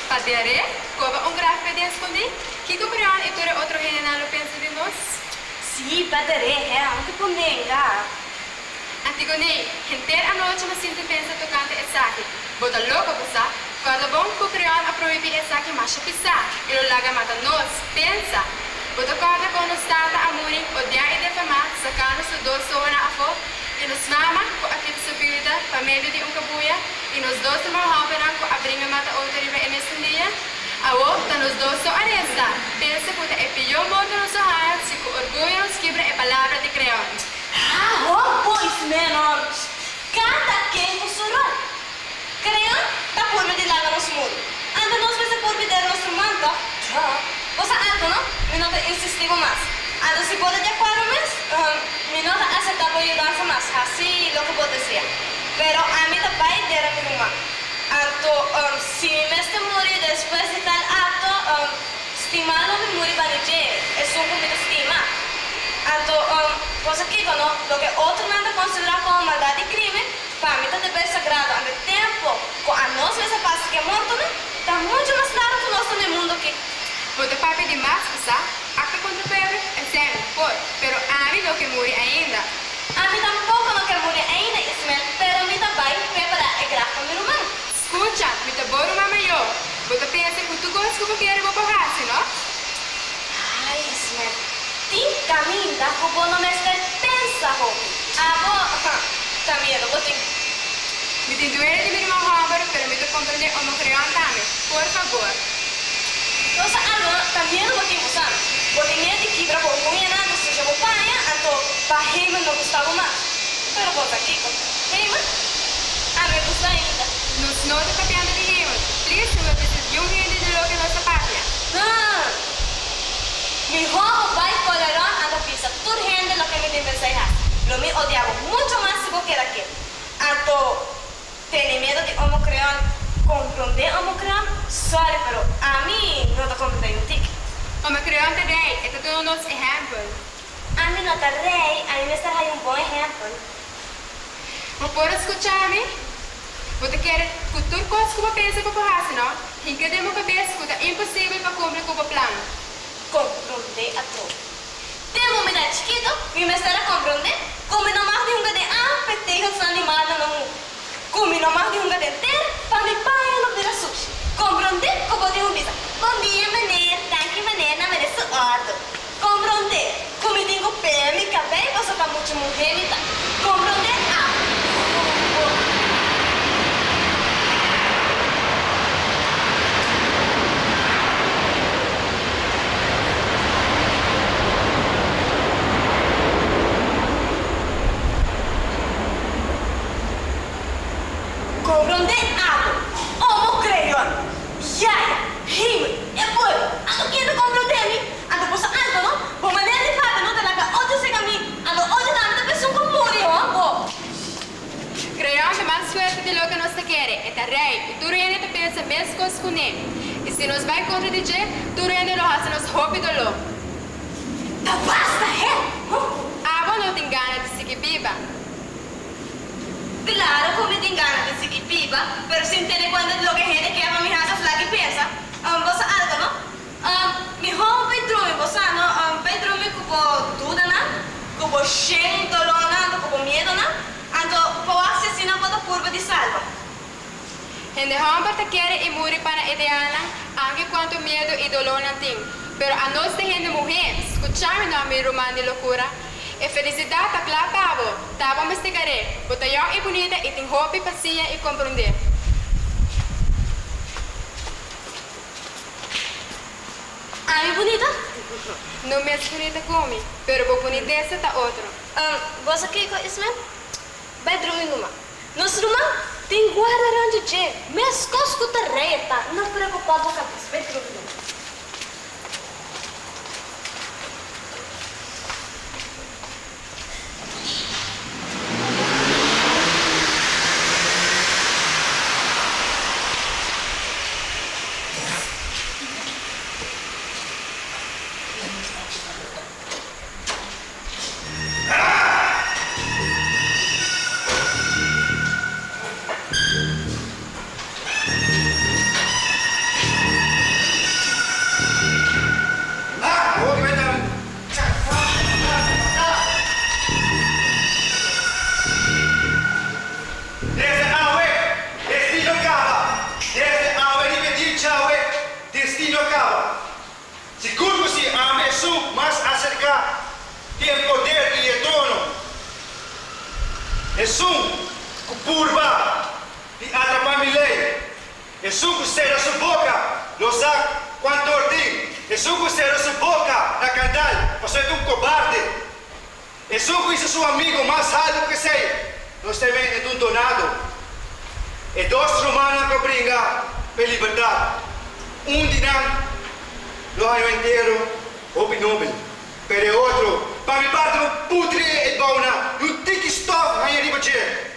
Padre, como un grafo de esconder, que compraron y por otro general lo piensa de nós? Sì, padre, anche ponenga. Antigone, intera noite ma sinto pensa tocante e saki. Bota louco, passa? Quando bom que o crioulo a proibir e saki macha pisar. Ele laga mata nós, pensa. Bota corda quando está a muri, odiar e defamar, sacando su doce na afo. E nos mama com a tipo subida, para meio de cabuia. E nos doce mal romperam com a brinca mata outra riba e nesse dia. A outra nos doce aresta. Pensa que é pior modo nos arraia, se com orgulho nos quebra é palavra de crioulo. Pois, menos. Cada quem com seu rol. Creio da curva de lá no nosso mundo. Anda nós vai ser por vida nosso manto. Você anda, não? Me nota insistimos mais. Anda se pode de acordo mês. Me nota aceitar por ajudar mais. Assim, lo que pode ser. Pero a mim da pai dera minha irmã. Anto, se me este morir depois de tal ato, estimar não me morir para dizer. É só como me estima. Anto, cosa que no, lo que outro não considera como maldade e crime, para mim está de bem sagrado. Ao mesmo tempo, com a nossa essa passa que é morto, né? Está muito mais claro que nós no mundo aqui. Vou papi de mais, sabe? Acta contra o pebre, é sério, pode. Pero a mim não que morre ainda. A mim tampouco não quer morrer ainda, Ismael, pero a mim também preparar é grave para meu irmão. Escuta, me tá bom uma maior. Vou pensar que tu gosta que eu quero vou pagar, não? Ai, Ismael. Tim caminho da como não me pensa, Robi. Tá medo, vou ter. Me tem doer de minha irmã Robert, pero me tô compreender o meu crioulo também. Por favor. Nossa, tá medo, vou ter usar. Vou ter medo de quebrar com o minha nada, se eu vou paia, então para Heima não gostava mais. Pero vou aqui com Heima. Me gusta ainda. Nos não tô capiando de Heima. Please, eu preciso de gente de lo que nossa pátria. Mi hijo vai colerón a la pizza. Tú gente lo que me debe enseñar. Lo me odiaba mucho más si vos que aquel. Anto, tenés miedo de homocreón. Comprender homocreón? Sorry, pero a mí no te comprende un tic. Homocreón te rei, este é todo nosso exemplo. A mí no te rei, a mí me está ahí un buen ejemplo. Não pode escutar-me? Você quer que tudo coisa que você pensa que você faz, não? E que demo cabeça que é impossível para cumprir com o plano. Comprender a todo. Tengo uma idade chiquito, me estará comprender? Como não mais de um gade, petejo são animada no mundo. Como não mais de um gade inteiro, para me pai não vira sushi. Comprender? Como de um bisa. Bom dia, mané, tanque mané, não merece ordem. Comprender? Como digo, pé, me cabei, você está muito morrer, me tá. Comprender? E se nos vai contradizer, tu rende lo hace nos roupa do lo. Basta, Ava não tem gana de seguir viva. Claro que me tem gana de seguir viva, pero sin tener cuenta de lo que gente que ama mi casa flaca y piensa. Vos algo, ¿no? Mi home bedroom, vos no, bedroom como duda, ¿no? Como cheio dolor, ¿no? Como miedo, ¿no? Então, por assassina para curva de salva. Gente homem te quer e morre para ideana, anche quanto medo e dolor não tem. Pero a nós de gente mulher, escuchar no meu romano de loucura, e felicidade tá claro para você. Tá bom mastigaré, bota eu é bonita e tem roupa, paciência e compreender. Ai, bonita? Não me bonita como, pero vou bonita essa tá outro. Você aqui com isso mesmo? Bedroom numa. Nosso rumah tem guarda de je, mas cosco terreta, não preocupado com a cabeça. Bedroom numa. Esum, kupurba, di atrapamilei. Esum kusera su boca, lo sa quanto ordin. Esum kusera su boca, na candal, você é um cobarde. Esum kuisa su amigo mais alto que sei. Nós também é um donado. E dois romanos que brinca pela liberdade. Dinam, lo ano inteiro, hobby nobel. Pero outro, para me bater no putre e bauna, no tique stop, aí arriba de.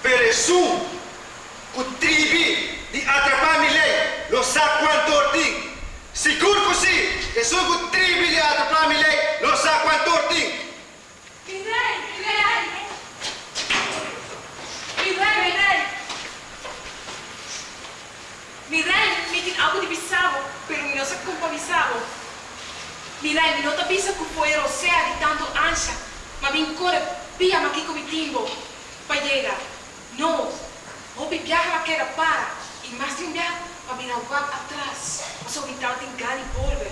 Pero su, o tribi de atrapar milei, lo sabe quanto ordem. Seguro que sim, é só o tribi de atrapar milei, lo sabe quanto ordem. Mi rey, mi tin algo di bisavo, pero mi no sa compa bisavo. Mi rey, mi nota bisa que foi rosea di tanto ansia, ma mi ancora pia ma che come timbo. Pa llega. No, hopi viaja que era para, y más de un viaje, pa mirar atrás, ma so vital tin gani polver.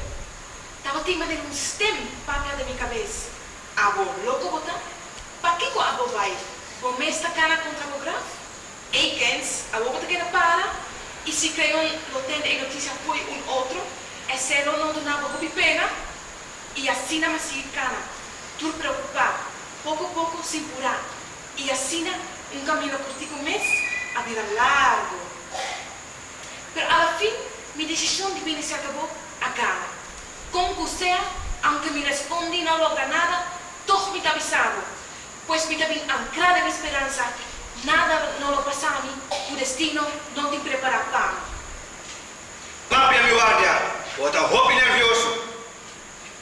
Tava tima de un stem papia de mi cabeza. Abo loco bota? Pa que co abo vai? Bo mesta cana contra o graf? Eikens, abo bota que era para, e se creon lo tende e noticia foi outro, e se lo non donava hopi pena, e assim na macia cana, tur preocupado, pouco a pouco se impurar, e assim un camino cortico mes a vida largo. Pero a la fin, mi decisión divina se acabó a gana. Con que sea, aunque me respondí no logra nada, todo me avisado, pues me también anclada en esperanza, nada no lo pasa a mí, tu destino no te prepara para. Papi, mi guardia, bota hopi nervioso.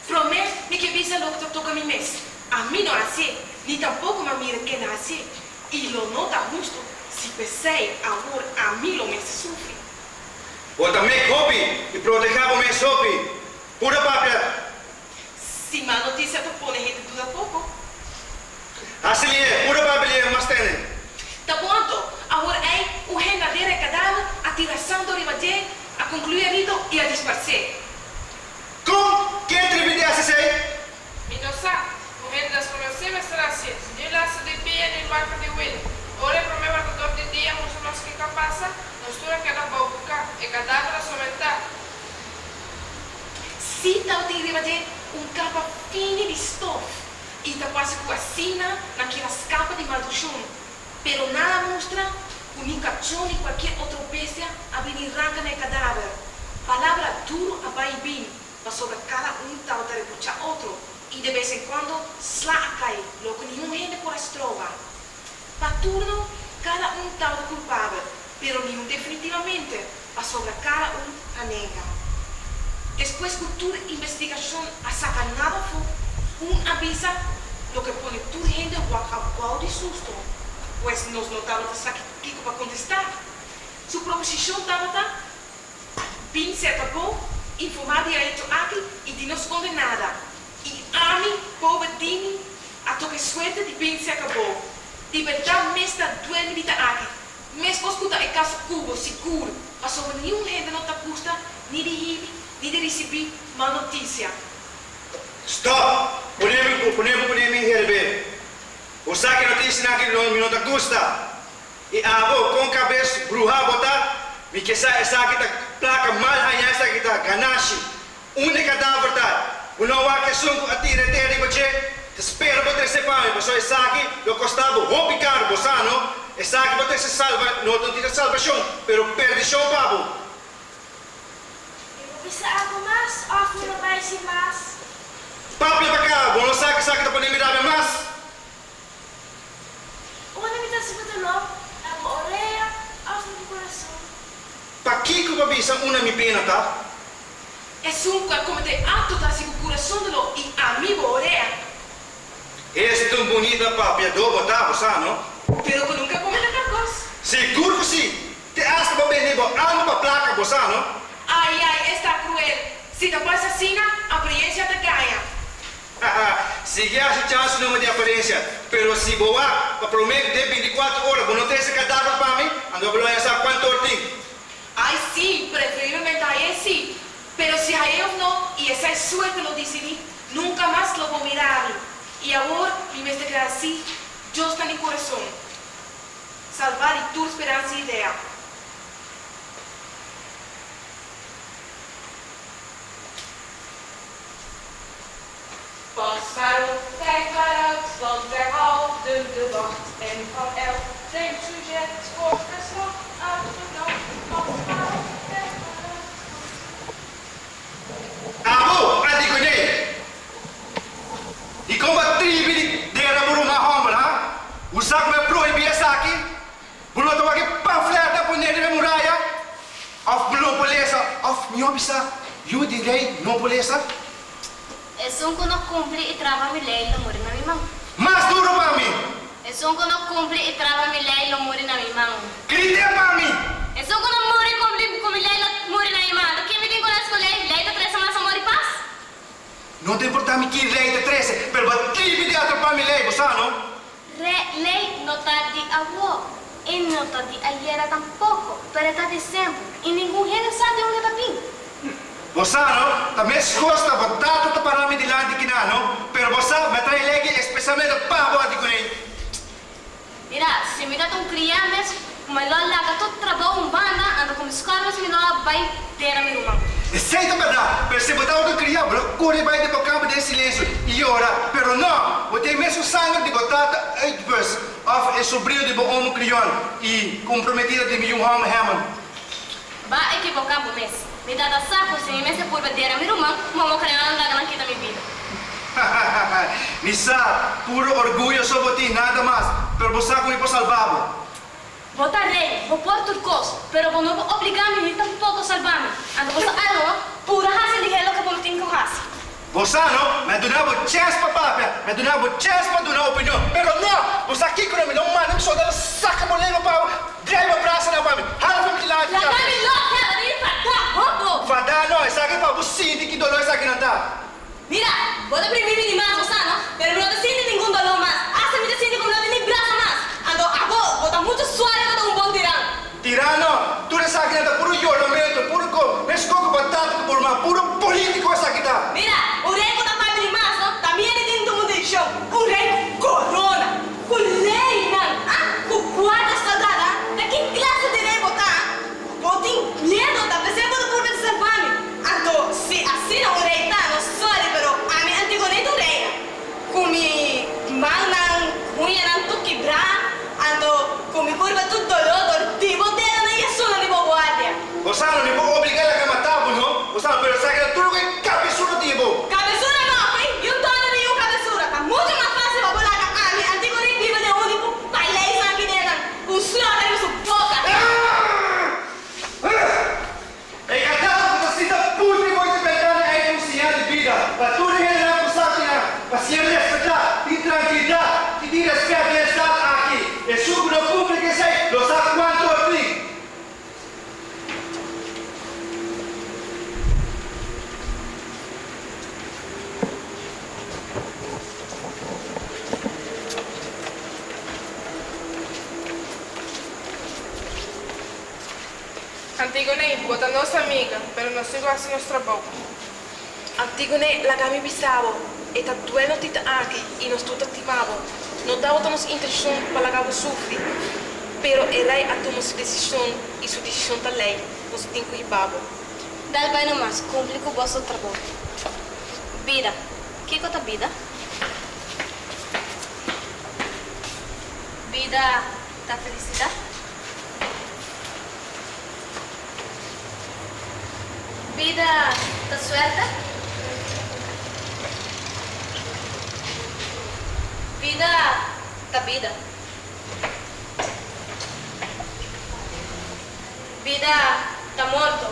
Prometo que visa lo que toca mi mes. A mí no así, ni tampoco me mire que no así. Y lo nota justo si pensei amor a mí lo me se sufre. Bota make hopi e protejamos me sopi. Pura papia. Si má notícia te pone gente tudo a pouco. Assim é, pura papia mas tem. Tá pronto, agora é o rendadeira cadáver, a tiração do ribadê, a concluir a rito e a dispersar. Com quem tribunal assim sei? Minosa, mujer das conocemos gracias. Yo la de pie en el barco de Will. Ora pro meu barco de dia, musulmans que capasa, nos tura que la bauca, e cadáver a somentar. Se tal tem ribadê, capa fine de estofa, e tá quase com a sina naquelas capas de malduchão. Pero nada mostra un cachorro ni cualquier otra bestia a venir arranca el cadáver. Palabra duro a vai e bem, mas sobre cada tal de repuchar otro. Y de vez en cuando sla a caer, lo que ningún gente por trova. Pa turno, cada tal de culpable, pero ni un definitivamente, pa sobre cada a nega. Después que tu investigación a sacar nada fue, avisa lo que pone tu gente guau de susto. Pues nos notamos hasta Kiko para contestar. Su proposición estaba bien se acabó, informar de hecho aquí y de no esconde nada. Y a mí, pobre Dini, a toque suerte de bien se acabó. De verdad me está duele de aquí. Me escuta el caso cubo, seguro. Mas sobre nenhum gente não te custa, nem de ir, nem de receber má notícia. Stop! Ponemos herbe. O saque notícia naquele não te custa. E abo com cabeça bruxa botar, me que essa que tá placa mal hanya essa que tá ganache. Única da verdade. O não há que som atira terra de você. Espera botar esse pão, mas essa aqui lo costava hobby caro, bosano. Essa aqui botar se salva, não tem salvação, pero perdição babo. Bisa ako mas, off mo na ba si mas? Papi pa ka, bono saque tá podendo mirar mais. Una mitad se putulo, ako orea, off mo coração. Pa Kiko pa bisa una mi pena tá? É sunque come te atto da sicurazione dello e amigo orea. És tão bonita papi, adobo tá, bosano? Pero que nunca comete tal cosa. Seguro que sim. Te hasta pa benibo, amo pa placa, bosano? Ai, está cruel. Se te passa assim, a aparência te ganha. Se a chance não de aparência, pero se boa, para prometer de 24 horas, não tem esse cadáver para mim, ando a essa quanto tem. Ai, sim, preferivelmente aí sim. Pero se a eu não, e essa é suerte lo decidi, nunca mais lo vou mirar. E agora, em vez de criar assim, Deus está no coração. Salvar e tua esperança e ideal. Passaram declarados van verhouden de wacht en van elk vreemd sujet wordt verslag uitgenomen. Passaram declarados. Amo, Antigone! E como a tribo de Ramuruma Homer, ha? Usar como é proibir essa aqui? Belum tahu lagi pamflet pun dari muraya. Of belum boleh sa, of nyo bisa. You direi não boleh sa. Es un que no cumple y traba mi ley, lo muere na mi mão. Mas duro para mim. Es un que no cumple y traba mi ley, lo muere na mi mão. Grite para mim. Es un que no muere con mi ley, lo muere na mi mão. ¿Qué me digo con lei? Lei de 13 más amor y paz. Não te importa me que lei de 13, pero a tribo de atrapar mi lei, você não? Lei no está de avó y no está de ayer tampoco, pero está de sempre. Y ningún género sabe onde está pin. Você não? Também gosta batata para mim de lá de Quina, não? Pero você me traz lei especialmente para o Antigone. Mira, se me dá um criança, mas lá larga todo trabalho banda, anda com os carros e lá vai ter a minha irmã. Aceita verdade, pero se botar outro criado, corre vai de boca de silêncio e ora, pero não, botei mesmo sangue de batata uitbus, of é sobrinho de bom crioulo e comprometida de meu homem Hammond. Vai equivocar por mês. Me dá da saco se me se por bater a minha irmã, mamãe criança anda na quinta minha vida. Nisa, puro orgulho sobre ti, nada mais, pero você como para salvar. Votar lei, vou pôr turcos, pero vou não obrigar-me nem tampouco salvar-me. Ando você algo, pura raça de gelo que vou ter com raça. Você não, me donava chance para papel, me donava chance para dar opinião, pero não, você aqui com mim, não manda, me só dá saca molema para drive a praça na família, hala para me lá. La mãe louca, ela nem fada, roubo. Fada não, isso aqui para você sentir que dolor isso aqui não tá. Mira, vou deprimir mim mais, você não, pero não te sente nenhum dolor mais. Hasta me te sente como não tem braço mais. Ando, agora, bota muito suave, bota um bom tirano. Tirano, tu isso aqui não tá puro isolamento, puro com, mas coco batata por uma puro político isso aqui tá. Mira, o rei com a família mais, não, também ele tem todo mundo de chão. O rei com corona, com lei, não, com guarda sagrada, de que classe de rei botar? Botem medo, tá? Você pode por ver essa família. Ando, se assim não o rei tá, não sorry, pero a minha Antigone do rei. Com mi mão não, unha não tu quebrar, ando, com mi curva tudo dolor, tipo, dela nem é só na nível guarda. Você não me pode obrigar a matar, não? Você não, pero isso aqui é tudo que cabeçudo tipo. Cabeçura não, hein? E um dono de cabeçura. Tá muito mais fácil para bolar a minha Antigone viva de onde por bailei aqui dentro. Com suor na sua boca. É cada você está puto e muito pegando aí um sinal de vida. Para tudo que ele não consegue, para se respeitar, ter tranquilidade, ter respeito e estar aqui. É suco no público que sei, não sabe quanto eu tenho. Antigone, bota nossa amiga, pero não sigo assim nosso trabalho. Antigone, la kami bisavo, e tá doendo tita aqui e nós tudo ativavo. Não dá outra intenção para lagar o sufre, pero ela a tomar sua decisão e sua decisão da lei, nós temos que ribabo. Dal vai nomás, cumpre com o vosso trabalho. Vida. Que conta vida? Vida da felicidade? Vida da suerte? Vida da vida? Vida da morto?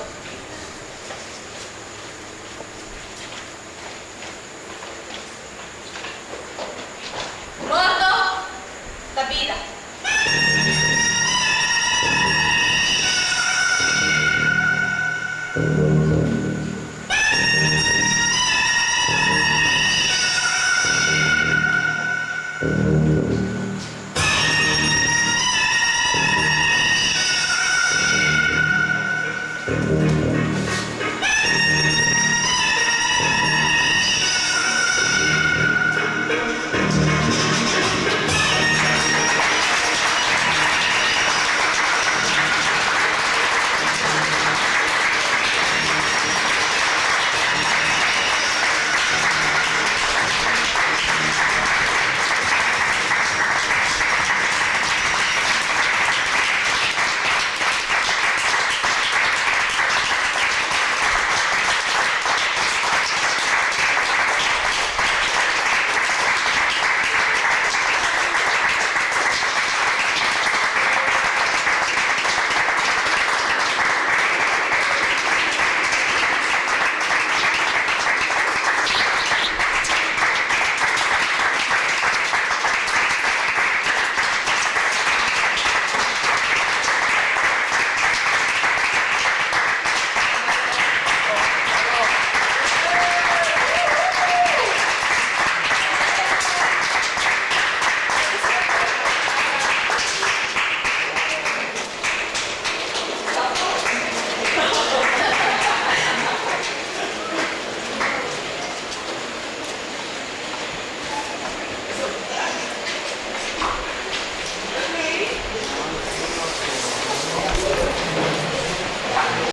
Morto da vida?